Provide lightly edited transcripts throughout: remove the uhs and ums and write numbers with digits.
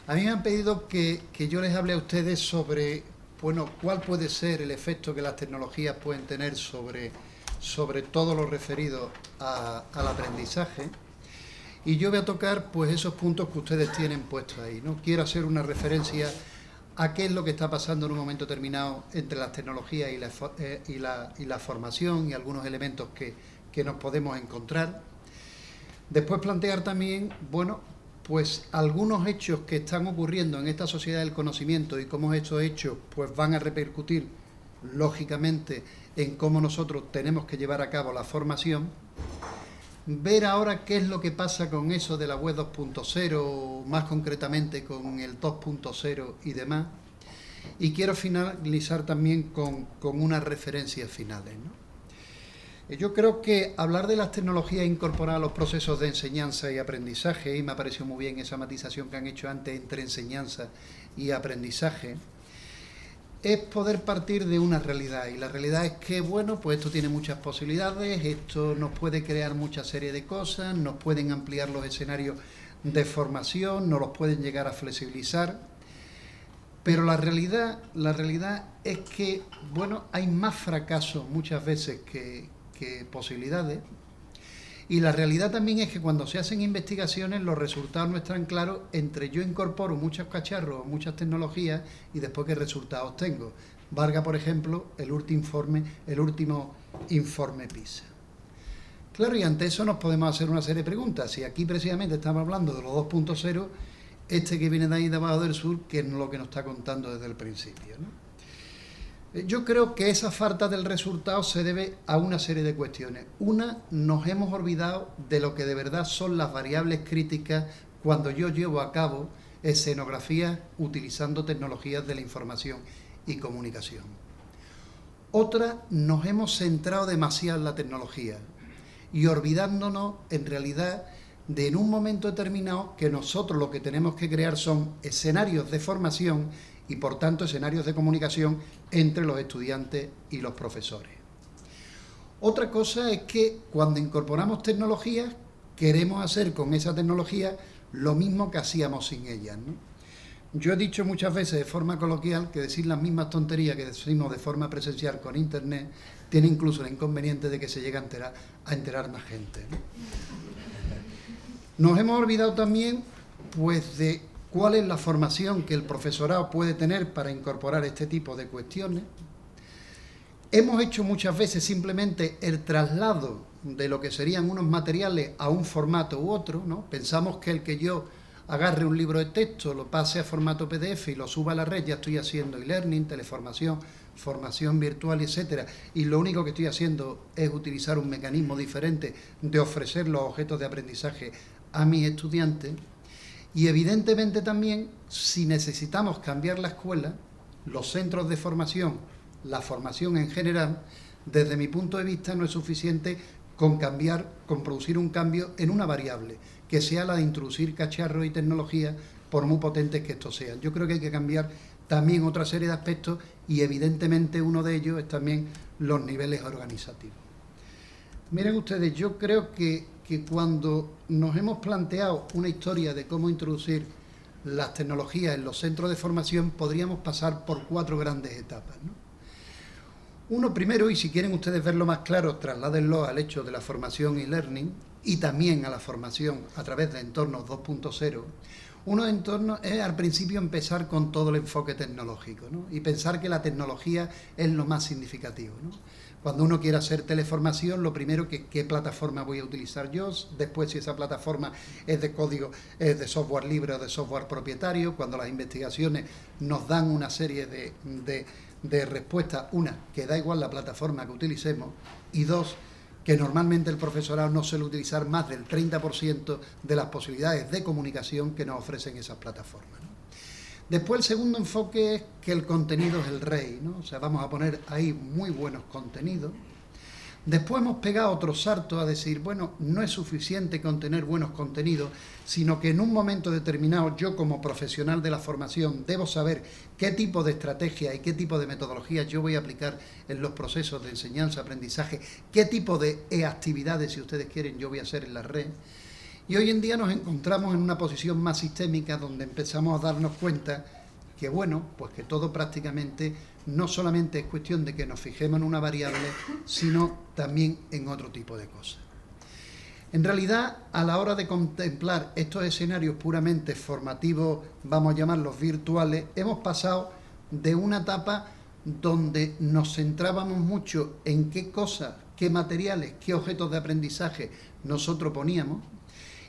A mí me han pedido que yo les hable a ustedes sobre, bueno, cuál puede ser el efecto que las tecnologías pueden tener sobre todo lo referido al aprendizaje. Y yo voy a tocar pues esos puntos que ustedes tienen puestos ahí, ¿no? Quiero hacer una referencia a qué es lo que está pasando en un momento determinado entre las tecnologías y la formación y algunos elementos que nos podemos encontrar. Después plantear también, bueno, pues algunos hechos que están ocurriendo en esta sociedad del conocimiento y cómo estos hechos pues van a repercutir lógicamente en cómo nosotros tenemos que llevar a cabo la formación. Ver ahora qué es lo que pasa con eso de la web 2.0, más concretamente con el 2.0 y demás. Y quiero finalizar también con unas referencias finales, ¿no? Yo creo que hablar de las tecnologías incorporadas a los procesos de enseñanza y aprendizaje, y me ha parecido muy bien esa matización que han hecho antes entre enseñanza y aprendizaje, es poder partir de una realidad. Y la realidad es que, bueno, pues esto tiene muchas posibilidades, esto nos puede crear mucha serie de cosas, nos pueden ampliar los escenarios de formación, nos los pueden llegar a flexibilizar. Pero la realidad es que, bueno, hay más fracasos muchas veces que posibilidades. Y la realidad también es que cuando se hacen investigaciones los resultados no están claros entre yo incorporo muchos cacharros o muchas tecnologías y después qué resultados tengo. Valga, por ejemplo, el último informe PISA. Claro, y ante eso nos podemos hacer una serie de preguntas. Si aquí precisamente estamos hablando de los 2.0, este que viene de ahí de abajo del sur, que es lo que nos está contando desde el principio, ¿no? Yo creo que esa falta del resultado se debe a una serie de cuestiones. Una, nos hemos olvidado de lo que de verdad son las variables críticas cuando yo llevo a cabo escenografías utilizando tecnologías de la información y comunicación. Otra, nos hemos centrado demasiado en la tecnología y olvidándonos en realidad de en un momento determinado que nosotros lo que tenemos que crear son escenarios de formación y por tanto escenarios de comunicación entre los estudiantes y los profesores. Otra cosa es que cuando incorporamos tecnologías, queremos hacer con esa tecnología lo mismo que hacíamos sin ellas, ¿no? Yo he dicho muchas veces de forma coloquial que decir las mismas tonterías que decimos de forma presencial con Internet tiene incluso el inconveniente de que se llega a enterar más gente, ¿no? Nos hemos olvidado también pues de cuál es la formación que el profesorado puede tener para incorporar este tipo de cuestiones. Hemos hecho muchas veces simplemente el traslado de lo que serían unos materiales a un formato u otro, ¿no? Pensamos que el que yo agarre un libro de texto, lo pase a formato PDF y lo suba a la red, ya estoy haciendo e-learning, teleformación, formación virtual, etcétera, y lo único que estoy haciendo es utilizar un mecanismo diferente de ofrecer los objetos de aprendizaje a mis estudiantes. Y evidentemente también, si necesitamos cambiar la escuela, los centros de formación, la formación en general, desde mi punto de vista no es suficiente con producir un cambio en una variable, que sea la de introducir cacharros y tecnologías, por muy potentes que estos sean. Yo creo que hay que cambiar también otra serie de aspectos y evidentemente uno de ellos es también los niveles organizativos. Miren ustedes, yo creo que cuando nos hemos planteado una historia de cómo introducir las tecnologías en los centros de formación, podríamos pasar por 4 grandes etapas, ¿no? Uno primero, y si quieren ustedes verlo más claro, trasládenlo al hecho de la formación y learning y también a la formación a través de entornos 2.0. Uno de entornos es al principio empezar con todo el enfoque tecnológico, ¿no? Y pensar que la tecnología es lo más significativo, ¿no? Cuando uno quiere hacer teleformación, lo primero que qué plataforma voy a utilizar yo, después si esa plataforma es de código, es de software libre o de software propietario, cuando las investigaciones nos dan una serie de respuestas, una, que da igual la plataforma que utilicemos, y dos, que normalmente el profesorado no suele utilizar más del 30% de las posibilidades de comunicación que nos ofrecen esas plataformas, ¿no? Después el segundo enfoque es que el contenido es el rey, ¿no? O sea, vamos a poner ahí muy buenos contenidos. Después hemos pegado otro salto a decir, bueno, no es suficiente con tener buenos contenidos, sino que en un momento determinado yo como profesional de la formación debo saber qué tipo de estrategia y qué tipo de metodologías yo voy a aplicar en los procesos de enseñanza, aprendizaje, qué tipo de actividades, si ustedes quieren, yo voy a hacer en la red. Y hoy en día nos encontramos en una posición más sistémica donde empezamos a darnos cuenta que, bueno, pues que todo prácticamente no solamente es cuestión de que nos fijemos en una variable, sino también en otro tipo de cosas. En realidad, a la hora de contemplar estos escenarios puramente formativos, vamos a llamarlos virtuales, hemos pasado de una etapa donde nos centrábamos mucho en qué cosas, qué materiales, qué objetos de aprendizaje nosotros poníamos,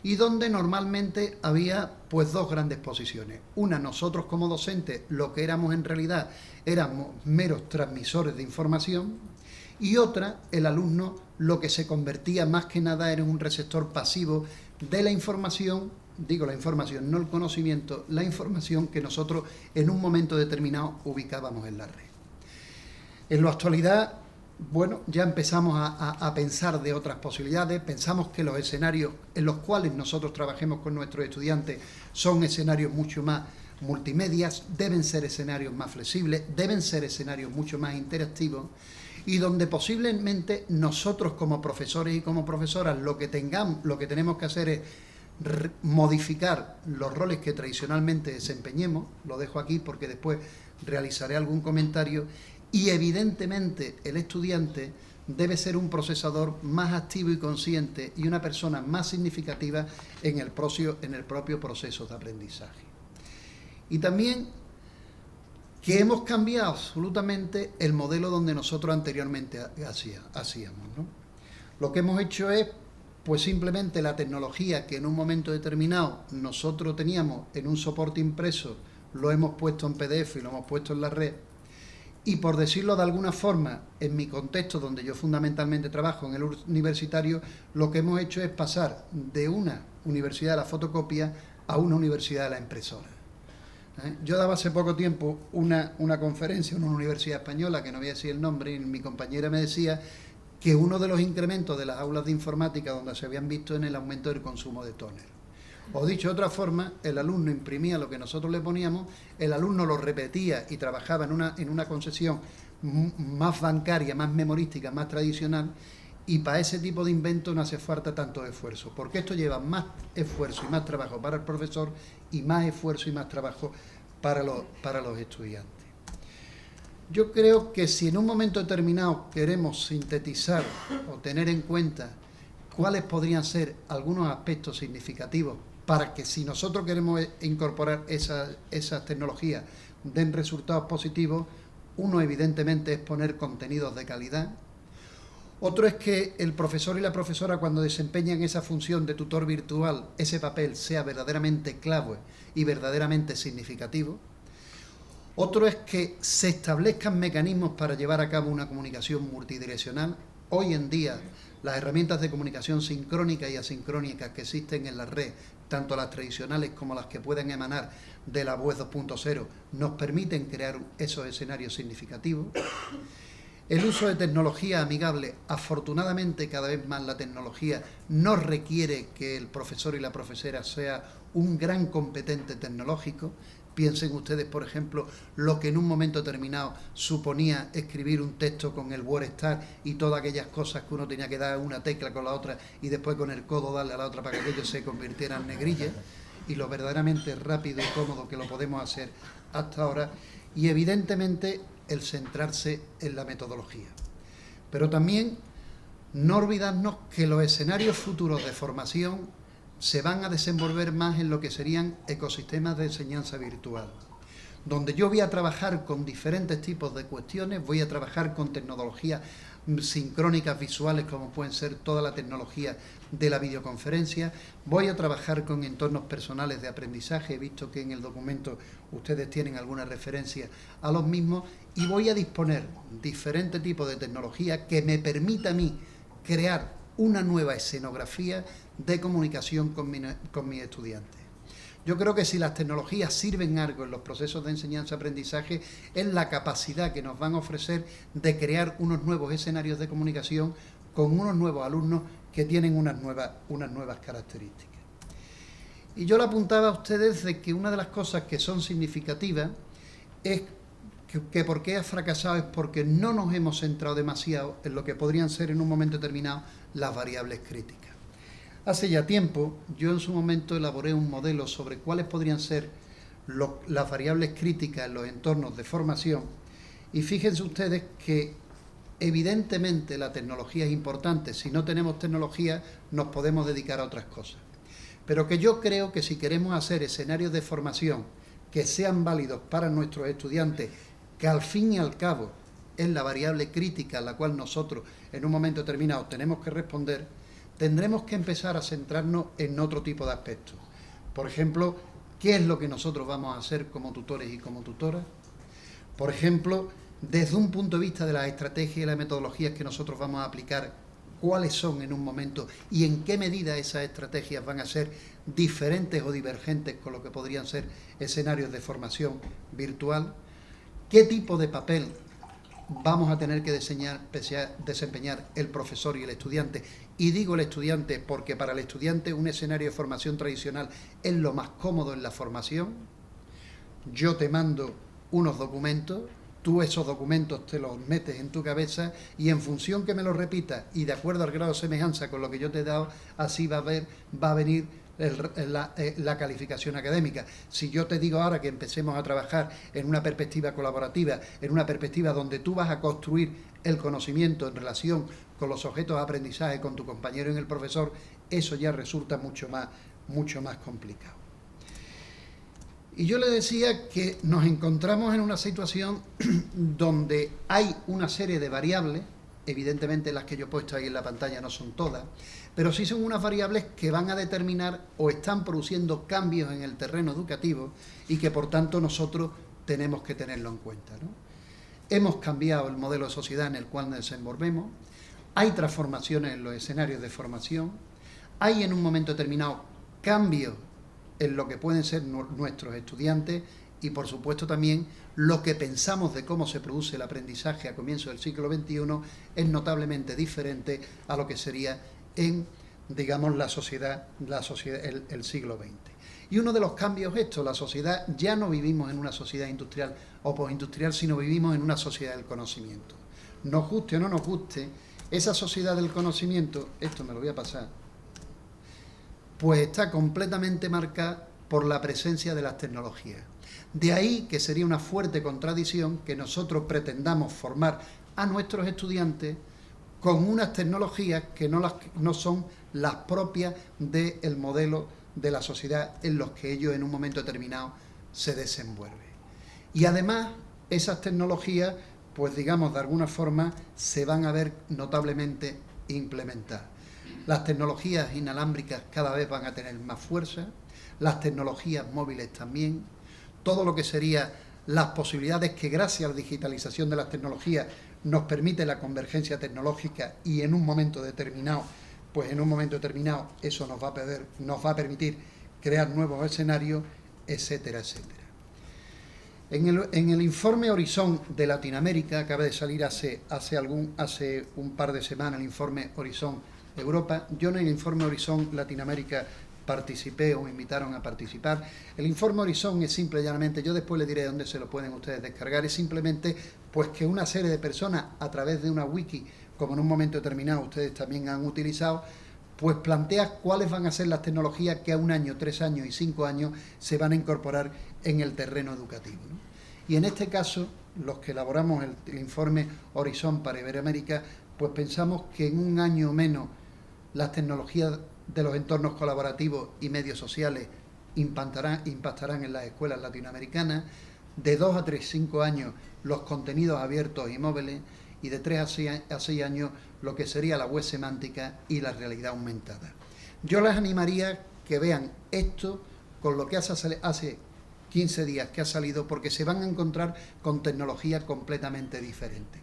y donde normalmente había pues dos grandes posiciones. Una, nosotros como docentes, lo que éramos en realidad, éramos meros transmisores de información, y otra, el alumno, lo que se convertía más que nada era un receptor pasivo de la información, digo la información, no el conocimiento, la información que nosotros en un momento determinado ubicábamos en la red. En la actualidad, bueno, ya empezamos a pensar de otras posibilidades, pensamos que los escenarios en los cuales nosotros trabajemos con nuestros estudiantes son escenarios mucho más multimedias, deben ser escenarios más flexibles, deben ser escenarios mucho más interactivos, y donde posiblemente nosotros como profesores y como profesoras lo que tenemos que hacer es modificar los roles que tradicionalmente desempeñemos, lo dejo aquí porque después realizaré algún comentario, y evidentemente el estudiante debe ser un procesador más activo y consciente y una persona más significativa en el propio proceso de aprendizaje. Y también que hemos cambiado absolutamente el modelo donde nosotros anteriormente hacíamos, ¿no? Lo que hemos hecho es, pues simplemente la tecnología que en un momento determinado nosotros teníamos en un soporte impreso, lo hemos puesto en PDF y lo hemos puesto en la red, y por decirlo de alguna forma, en mi contexto donde yo fundamentalmente trabajo en el universitario, lo que hemos hecho es pasar de una universidad de la fotocopia a una universidad de la impresora. Yo daba hace poco tiempo una conferencia en una universidad española, que no voy a decir el nombre, y mi compañera me decía que uno de los incrementos de las aulas de informática donde se habían visto en el aumento del consumo de tóner. O dicho de otra forma, el alumno imprimía lo que nosotros le poníamos, el alumno lo repetía y trabajaba en una concesión más bancaria, más memorística, más tradicional, y para ese tipo de invento no hace falta tanto esfuerzo, porque esto lleva más esfuerzo y más trabajo para el profesor y más esfuerzo y más trabajo para los estudiantes. Yo creo que si en un momento determinado queremos sintetizar o tener en cuenta cuáles podrían ser algunos aspectos significativos para que si nosotros queremos incorporar esas tecnologías den resultados positivos, uno evidentemente es poner contenidos de calidad. Otro es que el profesor y la profesora, cuando desempeñan esa función de tutor virtual, ese papel sea verdaderamente clave y verdaderamente significativo. Otro es que se establezcan mecanismos para llevar a cabo una comunicación multidireccional. Hoy en día, las herramientas de comunicación sincrónica y asincrónica que existen en la red, tanto las tradicionales como las que pueden emanar de la web 2.0, nos permiten crear esos escenarios significativos. El uso de tecnología amigable, afortunadamente cada vez más la tecnología no requiere que el profesor y la profesora sea un gran competente tecnológico. Piensen ustedes, por ejemplo, lo que en un momento determinado suponía escribir un texto con el WordStar y todas aquellas cosas que uno tenía que dar una tecla con la otra y después con el codo darle a la otra para que aquello se convirtiera en negrilla, y lo verdaderamente rápido y cómodo que lo podemos hacer hasta ahora, y evidentemente el centrarse en la metodología. Pero también no olvidarnos que los escenarios futuros de formación se van a desenvolver más en lo que serían ecosistemas de enseñanza virtual, donde yo voy a trabajar con diferentes tipos de cuestiones, voy a trabajar con tecnologías sincrónicas visuales como pueden ser toda la tecnología de la videoconferencia, voy a trabajar con entornos personales de aprendizaje, he visto que en el documento ustedes tienen alguna referencia a los mismos, y voy a disponer diferentes tipos de tecnología que me permita a mí crear una nueva escenografía de comunicación con mis estudiantes. Yo creo que si las tecnologías sirven algo en los procesos de enseñanza-aprendizaje, es la capacidad que nos van a ofrecer de crear unos nuevos escenarios de comunicación con unos nuevos alumnos que tienen unas nuevas características. Y yo le apuntaba a ustedes de que una de las cosas que son significativas es que por qué ha fracasado es porque no nos hemos centrado demasiado en lo que podrían ser en un momento determinado las variables críticas. Hace ya tiempo, yo en su momento elaboré un modelo sobre cuáles podrían ser las variables críticas en los entornos de formación, y fíjense ustedes que evidentemente la tecnología es importante. Si no tenemos tecnología, nos podemos dedicar a otras cosas. Pero que yo creo que si queremos hacer escenarios de formación que sean válidos para nuestros estudiantes, que al fin y al cabo es la variable crítica a la cual nosotros en un momento determinado tenemos que responder, tendremos que empezar a centrarnos en otro tipo de aspectos. Por ejemplo, ¿qué es lo que nosotros vamos a hacer como tutores y como tutoras? Por ejemplo, desde un punto de vista de las estrategias y las metodologías que nosotros vamos a aplicar, cuáles son en un momento y en qué medida esas estrategias van a ser diferentes o divergentes con lo que podrían ser escenarios de formación virtual, qué tipo de papel vamos a tener que desempeñar el profesor y el estudiante. Y digo el estudiante porque para el estudiante un escenario de formación tradicional es lo más cómodo en la formación. Yo te mando unos documentos, tú esos documentos te los metes en tu cabeza y en función que me los repitas y de acuerdo al grado de semejanza con lo que yo te he dado, así va a venir la calificación académica. Si yo te digo ahora que empecemos a trabajar en una perspectiva colaborativa, en una perspectiva donde tú vas a construir el conocimiento en relación con los objetos de aprendizaje, con tu compañero y el profesor, eso ya resulta mucho más complicado. Y yo le decía que nos encontramos en una situación donde hay una serie de variables, evidentemente las que yo he puesto ahí en la pantalla no son todas, pero sí son unas variables que van a determinar o están produciendo cambios en el terreno educativo y que por tanto nosotros tenemos que tenerlo en cuenta, ¿no? Hemos cambiado el modelo de sociedad en el cual nos desenvolvemos, hay transformaciones en los escenarios de formación, hay en un momento determinado cambios en lo que pueden ser nuestros estudiantes y por supuesto también lo que pensamos de cómo se produce el aprendizaje a comienzos del siglo XXI es notablemente diferente a lo que sería en, digamos, el siglo XX. Y uno de los cambios es esto: la sociedad, ya no vivimos en una sociedad industrial o postindustrial, sino vivimos en una sociedad del conocimiento. Nos guste o no nos guste, esa sociedad del conocimiento, esto me lo voy a pasar, pues está completamente marcada por la presencia de las tecnologías. De ahí que sería una fuerte contradicción que nosotros pretendamos formar a nuestros estudiantes con unas tecnologías que no son las propias del modelo de la sociedad en los que ellos en un momento determinado se desenvuelven. Y además, esas tecnologías, pues digamos, de alguna forma, se van a ver notablemente implementadas. Las tecnologías inalámbricas cada vez van a tener más fuerza, las tecnologías móviles también, todo lo que sería las posibilidades que gracias a la digitalización de las tecnologías nos permite la convergencia tecnológica y en un momento determinado, eso nos va a permitir crear nuevos escenarios, etcétera, etcétera. En el informe Horizon de Latinoamérica, acaba de salir hace un par de semanas el informe Horizon Europa. Yo en el informe Horizon Latinoamérica participé o me invitaron a participar. El informe Horizon es simple y llanamente, yo después les diré dónde se lo pueden ustedes descargar, es simplemente pues que una serie de personas a través de una wiki, como en un momento determinado ustedes también han utilizado, pues plantea cuáles van a ser las tecnologías que a 1 año, 3 años y 5 años se van a incorporar en el terreno educativo, ¿no? Y en este caso, los que elaboramos el informe Horizon para Iberoamérica, pues pensamos que en 1 año o menos las tecnologías de los entornos colaborativos y medios sociales impactarán en las escuelas latinoamericanas, de 2 a 5 años los contenidos abiertos y móviles, y de 3 a 6 años lo que sería la web semántica y la realidad aumentada. Yo les animaría que vean esto con lo que hace 15 días que ha salido, porque se van a encontrar con tecnologías completamente diferentes.